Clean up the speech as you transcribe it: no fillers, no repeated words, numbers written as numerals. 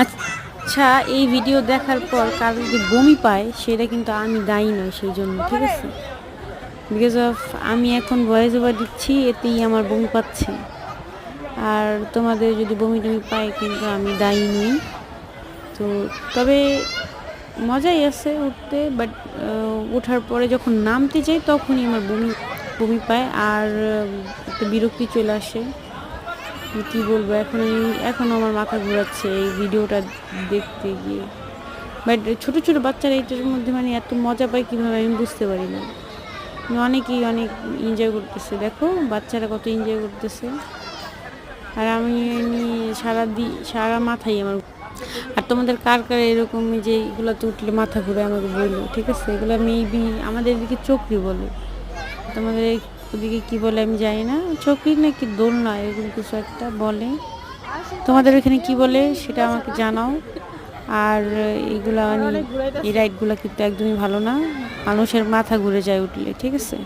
আচ্ছা, এই ভিডিও দেখার পর কারো যদি বমি পায় সেটা কিন্তু আমি দায়ী নই সেই জন্য, ঠিক আছে? বিকজ অফ আমি এখন ভয়েস ওভার দিচ্ছি, এতেই আমার বমি পাচ্ছে। আর তোমাদের যদি বমি টমি পায় কিন্তু আমি দায়ী নই। তো তবে মজাই আছে উঠতে, বাট ওঠার পরে যখন নামতে যাই তখনই আমার বমি বমি পায় আর একটা বিরক্তি চলে আসে। কি বলবো, এখনও আমার মাথা ঘোরাচ্ছে এই ভিডিওটা দেখতে গিয়ে। বাট ছোট ছোট বাচ্চারা এইটার মধ্যে মানে এত মজা পায় কীভাবে আমি বুঝতে পারি না। অনেকেই অনেক এনজয় করতেছে, দেখো বাচ্চারা কত এনজয় করতেছে। আর আমি সারা মাথায় আমার। আর তোমাদের কার কার এরকম যে এগুলোতে উঠলে মাথা ঘুরে আমাকে বললো, ঠিক আছে? এগুলো মেবি আমাদের এদিকে চক্রি বলে, তোমাদের ওদিকে কি বলে আমি জানি না। চক্রি নাকি দোলনা এরকম কিছু একটা বলে, তোমাদের ওখানে কি বলে সেটা আমাকে জানাও। আর এইগুলা মানে এই রাইডগুলো কিন্তু একদমই ভালো না, মানুষের মাথা ঘুরে যায় উঠলে, ঠিক আছে?